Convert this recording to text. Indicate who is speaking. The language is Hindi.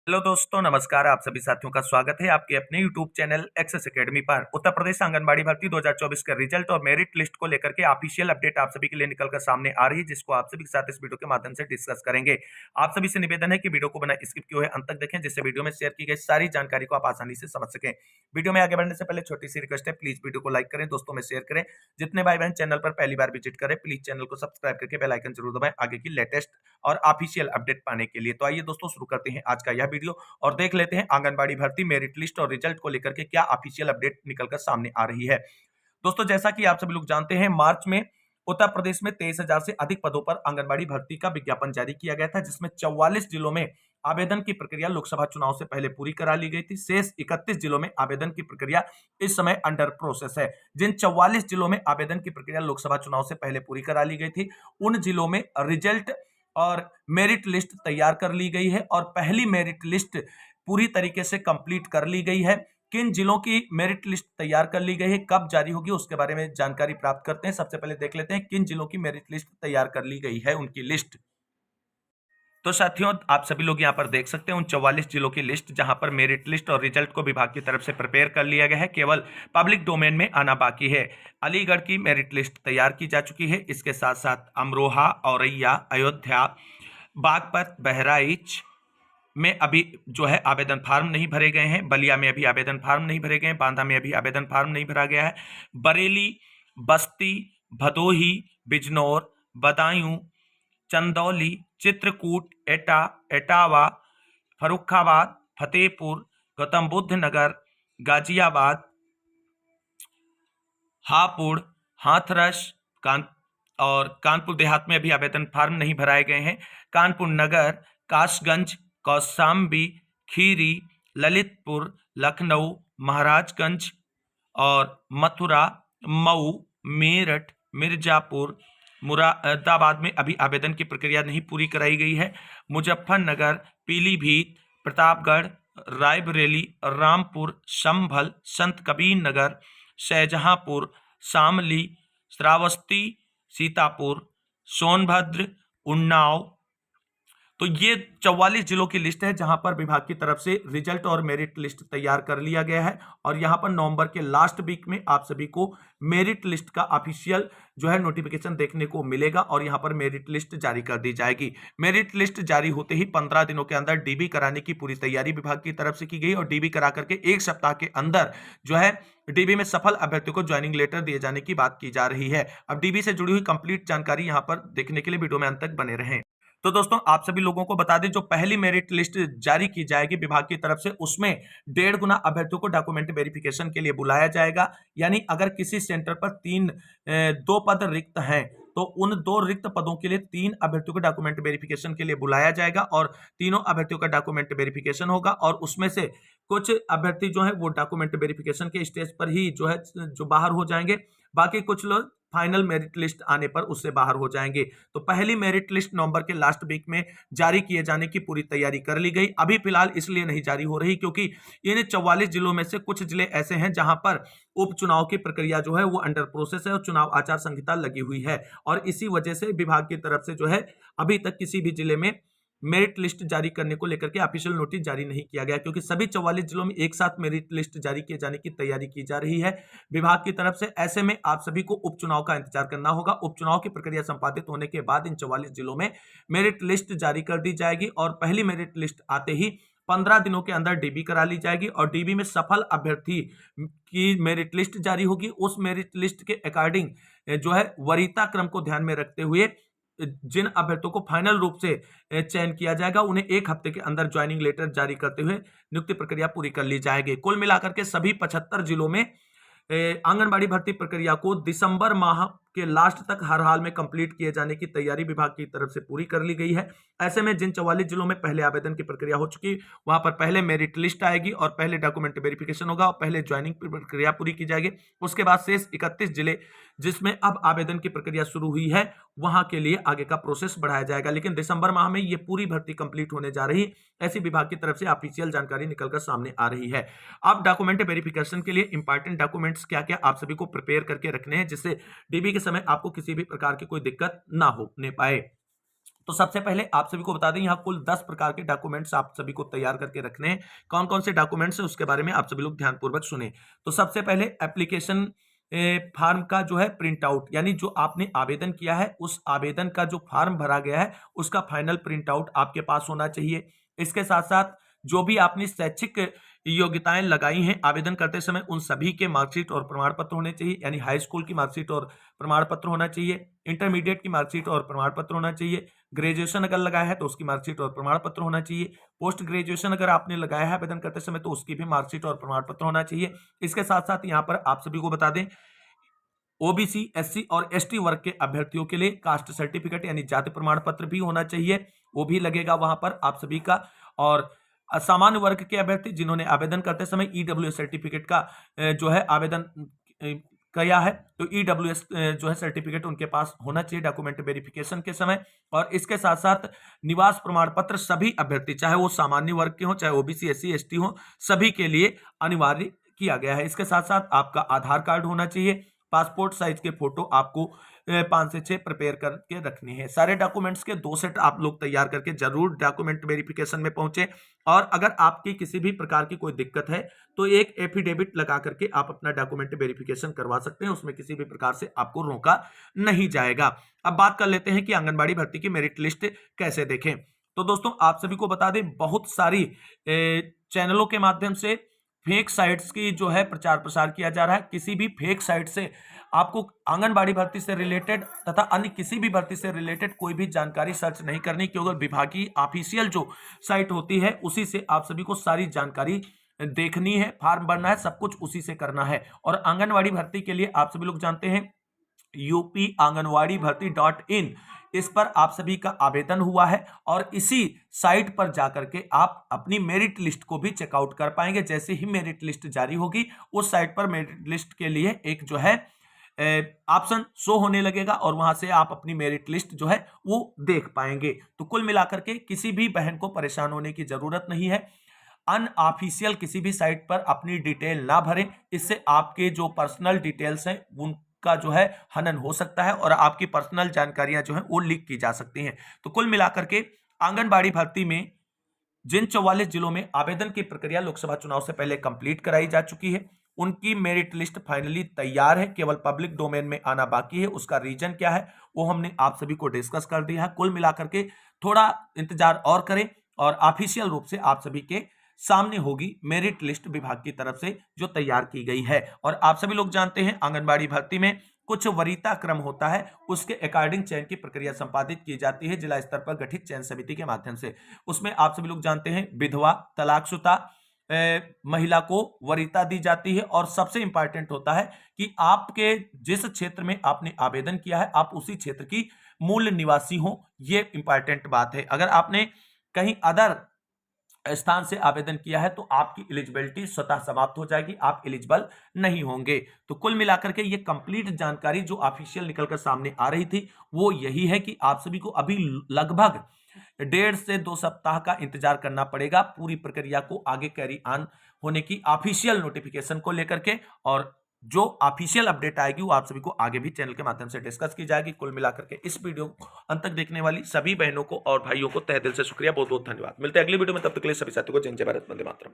Speaker 1: हेलो दोस्तों, नमस्कार। आप सभी साथियों का स्वागत है आपके अपने यूट्यूब चैनल एक्सेस एकेडमी पर। उत्तर प्रदेश आंगनबाड़ी भर्ती 2024 का रिजल्ट और मेरिट लिस्ट को लेकर के ऑफिशियल अपडेट आप सभी के लिए निकलकर सामने आ रही है, जिसको आप सभी के साथ इस वीडियो के माध्यम से डिस्कस करेंगे। आप सभी से निवेदन है कि वीडियो को बिना स्किप किए हुए अंत तक देखें, जिससे वीडियो में शेयर की गई सारी जानकारी को आप आसानी से समझ सकें। वीडियो में आगे बढ़ने से पहले छोटी सी रिक्वेस्ट है, प्लीज वीडियो को लाइक करें, दोस्तों में शेयर करें। जितने भाई बहन चैनल पर पहली बार विजिट करें, प्लीज चैनल को सब्सक्राइब करके बेल आइकन जरूर दबाएं आगे की लेटेस्ट और ऑफिशियल अपडेट पाने के लिए। तो आइए दोस्तों, शुरू करते हैं आज का यह वीडियो और देख लेते हैं आंगनबाड़ी भर्ती मेरिट लिस्ट और रिजल्ट को लेकर के क्या ऑफिशियल अपडेट निकलकर सामने आ रही है। दोस्तों, जैसा कि आप सभी लोग जानते हैं, मार्च में उत्तर प्रदेश में 23,000 से अधिक पदों पर आंगनबाड़ी भर्ती का विज्ञापन जारी किया गया था, जिसमें 44 जिलों में आवेदन की प्रक्रिया लोकसभा चुनाव से पहले पूरी करा ली गई थी। शेष 31 जिलों में आवेदन की प्रक्रिया इस समय अंडर प्रोसेस है। जिन 44 जिलों में आवेदन की प्रक्रिया लोकसभा चुनाव से पहले पूरी करा ली गई थी, उन जिलों में रिजल्ट और मेरिट लिस्ट तैयार कर ली गई है और पहली मेरिट लिस्ट पूरी तरीके से कंप्लीट कर ली गई है। किन जिलों की मेरिट लिस्ट तैयार कर ली गई है, कब जारी होगी, उसके बारे में जानकारी प्राप्त करते हैं। सबसे पहले देख लेते हैं किन जिलों की मेरिट लिस्ट तैयार कर ली गई है, उनकी लिस्ट। तो साथियों, आप सभी लोग यहां पर देख सकते हैं उन 44 जिलों की लिस्ट, जहां पर मेरिट लिस्ट और रिजल्ट को विभाग की तरफ से प्रिपेयर कर लिया गया है। केवल पब्लिक डोमेन में आना बाकी है। अलीगढ़ की मेरिट लिस्ट तैयार की जा चुकी है। इसके साथ साथ अमरोहा, औरैया, अयोध्या, बागपत, बहराइच में अभी जो है आवेदन फार्म नहीं भरे गए हैं। बलिया में अभी आवेदन फार्म नहीं भरे गए हैं। बांदा में अभी आवेदन फार्म नहीं भरा गया है। बरेली, बस्ती, भदोही, बिजनौर, बदायूं, चंदौली, चित्रकूट, एटा, एटावा, फर्रुखाबाद, फतेहपुर, गौतम बुद्ध नगर, गाजियाबाद, हापुड़, हाथरस, और कानपुर देहात में अभी आवेदन फार्म नहीं भराए गए हैं। कानपुर नगर, कासगंज, कौशाम्बी, खीरी, ललितपुर, लखनऊ, महाराजगंज और मथुरा, मऊ, मेरठ, मिर्जापुर, मुरादाबाद में अभी आवेदन की प्रक्रिया नहीं पूरी कराई गई है। मुजफ्फरनगर, पीलीभीत, प्रतापगढ़, रायबरेली, रामपुर, संभल, संत कबीर नगर, शाहजहांपुर, शामली, श्रावस्ती, सीतापुर, सोनभद्र, उन्नाव। तो ये 44 जिलों की लिस्ट है जहां पर विभाग की तरफ से रिजल्ट और मेरिट लिस्ट तैयार कर लिया गया है और यहां पर नवंबर के लास्ट वीक में आप सभी को मेरिट लिस्ट का ऑफिशियल जो है नोटिफिकेशन देखने को मिलेगा और यहां पर मेरिट लिस्ट जारी कर दी जाएगी। मेरिट लिस्ट जारी होते ही 15 दिनों के अंदर डीबी कराने की पूरी तैयारी विभाग की तरफ से की गई और डीबी करा करके एक सप्ताह के अंदर जो है डीबी में सफल अभ्यर्थियों को ज्वाइनिंग लेटर दिए जाने की बात की जा रही है। अब डीबी से जुड़ी हुई कंप्लीट जानकारी यहां पर देखने के लिए वीडियो में अंत तक बने रहें। तो दोस्तों, आप सभी लोगों को बता दें, जो पहली मेरिट लिस्ट जारी की जाएगी विभाग की तरफ से, उसमें 1.5 गुना अभ्यर्थियों को डॉक्यूमेंट वेरिफिकेशन के लिए बुलाया जाएगा। यानी अगर किसी सेंटर पर 2 पद रिक्त हैं तो उन 2 रिक्त पदों के लिए 3 अभ्यर्थियों को डॉक्यूमेंट वेरिफिकेशन के लिए बुलाया जाएगा और तीनों अभ्यर्थियों का डॉक्यूमेंट वेरिफिकेशन होगा और उसमें से कुछ अभ्यर्थी जो है वो डॉक्यूमेंट वेरिफिकेशन के स्टेज पर ही जो है जो बाहर हो जाएंगे, बाकी कुछ लोग फाइनल मेरिट लिस्ट आने पर उससे बाहर हो जाएंगे। तो पहली मेरिट लिस्ट नवंबर के लास्ट वीक में जारी किए जाने की पूरी तैयारी कर ली गई। अभी फिलहाल इसलिए नहीं जारी हो रही क्योंकि इन 44 जिलों में से कुछ जिले ऐसे हैं जहां पर उपचुनाव की प्रक्रिया जो है वो अंडर प्रोसेस है और चुनाव आचार संहिता लगी हुई है और इसी वजह से विभाग की तरफ से जो है अभी तक किसी भी जिले में मेरिट लिस्ट जारी करने को लेकर के ऑफिशियल नोटिस जारी नहीं किया गया, क्योंकि सभी 44 जिलों में एक साथ मेरिट लिस्ट जारी किए जाने की तैयारी की जा रही है विभाग की तरफ से। ऐसे में आप सभी को उपचुनाव का इंतजार करना होगा। उपचुनाव की प्रक्रिया संपादित होने के बाद इन 44 जिलों में मेरिट लिस्ट जारी कर दी जाएगी और पहली मेरिट लिस्ट आते ही 15 दिनों के अंदर डीबी करा ली जाएगी और डीबी में सफल अभ्यर्थी की मेरिट लिस्ट जारी होगी। उस मेरिट लिस्ट के अकॉर्डिंग जो है वरीयता क्रम को ध्यान में रखते हुए जिन अभ्यर्थियों को फाइनल रूप से चयन किया जाएगा उन्हें 1 हफ्ते के अंदर ज्वाइनिंग लेटर जारी करते हुए नियुक्ति प्रक्रिया पूरी कर ली जाएगी। कुल मिलाकर के सभी 75 जिलों में आंगनबाड़ी भर्ती प्रक्रिया को दिसंबर माह के लास्ट तक हर हाल में कंप्लीट किए जाने की तैयारी विभाग की तरफ से पूरी कर ली गई है। ऐसे में जिन 44 जिलों में पहले आवेदन की प्रक्रिया हो चुकी, वहां पर पहले मेरिट लिस्ट आएगी और पहले डॉक्यूमेंट वेरिफिकेशन होगा और पहले ज्वाइनिंग प्रक्रिया पूरी की जाएगी। उसके बाद शेष 31 जिले जिसमें अब आवेदन की प्रक्रिया शुरू हुई है, वहां के लिए आगे का प्रोसेस बढ़ाया जाएगा। लेकिन दिसंबर माह में ये पूरी भर्ती कंप्लीट होने जा रही, ऐसी विभाग की तरफ से ऑफिशियल जानकारी निकलकर सामने आ रही है। अब डॉक्यूमेंट वेरिफिकेशन के लिए इंपॉर्टेंट डॉक्यूमेंट्स क्या क्या आप सभी को प्रिपेयर करके रखने हैं, जिससे डीबी के समय आपको किसी भी प्रकार की कोई दिक्कत ना होने पाए। तो सबसे पहले आप सभी को बता दें, यहाँ कुल 10 प्रकार के डॉक्यूमेंट्स आप सभी को तैयार करके रखने हैं। कौन कौन से डॉक्यूमेंट्स हैं उसके बारे में आप सभी लोग ध्यानपूर्वक सुने। तो सबसे पहले एप्लीकेशन फार्म का जो है प्रिंट आउट, यानी जो आपने आवेदन किया है उस आवेदन का जो फार्म भरा गया है उसका फाइनल प्रिंट आउट आपके पास होना चाहिए। इसके साथ साथ जो भी आपने शैक्षिक योग्यताएं लगाई हैं आवेदन करते समय उन सभी के मार्कशीट और प्रमाण पत्र होने चाहिए, यानी हाई स्कूल की मार्कशीट और प्रमाण पत्र होना चाहिए, इंटरमीडिएट की मार्कशीट और प्रमाण पत्र होना चाहिए, ग्रेजुएशन अगर लगाया है तो उसकी मार्कशीट और प्रमाण पत्र होना चाहिए, पोस्ट ग्रेजुएशन अगर आपने लगाया है आवेदन करते समय तो उसकी भी मार्कशीट और प्रमाण पत्र होना चाहिए। इसके साथ साथ यहाँ पर आप सभी को बता दें, ओबीसी, एससी और एसटी वर्ग के अभ्यर्थियों के लिए कास्ट सर्टिफिकेट यानी जाति प्रमाण पत्र भी होना चाहिए, वो भी लगेगा वहां पर आप सभी का। और सामान्य वर्ग के अभ्यर्थी जिन्होंने आवेदन करते समय ईडब्ल्यूएस सर्टिफिकेट का जो है आवेदन किया है तो ईडब्ल्यूएस जो है सर्टिफिकेट उनके पास होना चाहिए डॉक्यूमेंट वेरिफिकेशन के समय। और इसके साथ साथ निवास प्रमाण पत्र सभी अभ्यर्थी चाहे वो सामान्य वर्ग के हो चाहे ओबीसी, एससी, एसटी हो, सभी के लिए अनिवार्य किया गया है। इसके साथ साथ आपका आधार कार्ड होना चाहिए, पासपोर्ट साइज के फोटो आपको 5 से 6 प्रिपेयर करके रखने हैं। सारे डॉक्यूमेंट्स के 2 सेट आप लोग तैयार करके जरूर डॉक्यूमेंट वेरिफिकेशन में पहुंचे। और अगर आपकी किसी भी प्रकार की कोई दिक्कत है तो एक एफिडेविट लगा करके आप अपना डॉक्यूमेंट वेरिफिकेशन करवा सकते हैं, उसमें किसी भी प्रकार से आपको रोका नहीं जाएगा। अब बात कर लेते हैं कि आंगनबाड़ी भर्ती की मेरिट लिस्ट कैसे देखें। तो दोस्तों आप सभी को बता दें, बहुत सारी चैनलों के माध्यम से फेक साइट्स की जो है प्रचार प्रसार किया जा रहा है। किसी भी फेक साइट से आपको आंगनबाड़ी भर्ती से रिलेटेड तथा अन्य किसी भी भर्ती से रिलेटेड कोई भी जानकारी सर्च नहीं करनी, क्योंकि विभागीय ऑफिशियल जो साइट होती है उसी से आप सभी को सारी जानकारी देखनी है, फॉर्म भरना है, सब कुछ उसी से करना है। और आंगनबाड़ी भर्ती के लिए आप सभी लोग जानते हैं यूपी आंगनवाड़ी भर्ती .in, इस पर आप सभी का आवेदन हुआ है और इसी साइट पर जाकर के आप अपनी मेरिट लिस्ट को भी चेकआउट कर पाएंगे। जैसे ही मेरिट लिस्ट जारी होगी उस साइट पर मेरिट लिस्ट के लिए एक जो है ऑप्शन शो होने लगेगा और वहां से आप अपनी मेरिट लिस्ट जो है वो देख पाएंगे। तो कुल मिलाकर के किसी भी बहन को परेशान होने की जरूरत नहीं है। अनऑफिशियल किसी भी साइट पर अपनी डिटेल ना भरें, इससे आपके जो पर्सनल डिटेल्स हैं उनका जो है हनन हो सकता है और आपकी पर्सनल जानकारियां जो है वो लीक की जा सकती हैं। तो कुल मिलाकर के आंगनबाड़ी भर्ती में जिन 44 जिलों में आवेदन की प्रक्रिया लोकसभा चुनाव से पहले कंप्लीट कराई जा चुकी है उनकी मेरिट लिस्ट फाइनली तैयार है, केवल पब्लिक डोमेन में आना बाकी है। उसका रीजन क्या है वो हमने आप सभी को डिस्कस कर दिया है। कुल मिलाकर के थोड़ा इंतजार और करें और ऑफिशियल रूप से आप सभी के सामने होगी मेरिट लिस्ट विभाग की तरफ से जो तैयार की गई है। और आप सभी लोग जानते हैं आंगनबाड़ी भर्ती में कुछ वरीयता क्रम होता है, उसके अकॉर्डिंग चयन की प्रक्रिया संपादित की जाती है जिला स्तर पर गठित चयन समिति के माध्यम से। उसमें आप सभी लोग जानते हैं विधवा, तलाकशुदा महिला को वरीयता दी जाती है। और सबसे इंपॉर्टेंट होता है कि आपके जिस क्षेत्र में आपने आवेदन किया है आप उसी क्षेत्र की मूल निवासी हो, ये इंपॉर्टेंट बात है। अगर आपने कहीं अदर स्थान से आवेदन किया है तो आपकी एलिजिबिलिटी स्वतः समाप्त हो जाएगी, आप एलिजिबल नहीं होंगे। तो कुल मिलाकर के ये कंप्लीट जानकारी जो ऑफिशियल निकलकर सामने आ रही थी वो यही है कि आप सभी को अभी लगभग 1.5 से 2 सप्ताह का इंतजार करना पड़ेगा पूरी प्रक्रिया को आगे कैरी ऑन होने की ऑफिशियल नोटिफिकेशन को लेकर के। और जो ऑफिशियल अपडेट आएगी वो आप सभी को आगे भी चैनल के माध्यम से डिस्कस की जाएगी। कुल मिलाकर के इस वीडियो को अंत तक देखने वाली सभी बहनों को और भाइयों को तहे दिल से शुक्रिया, बहुत बहुत धन्यवाद। मिलते हैं अगली वीडियो में, तब तक के लिए सभी साथियों को जय जय भारत, वंदे मातरम।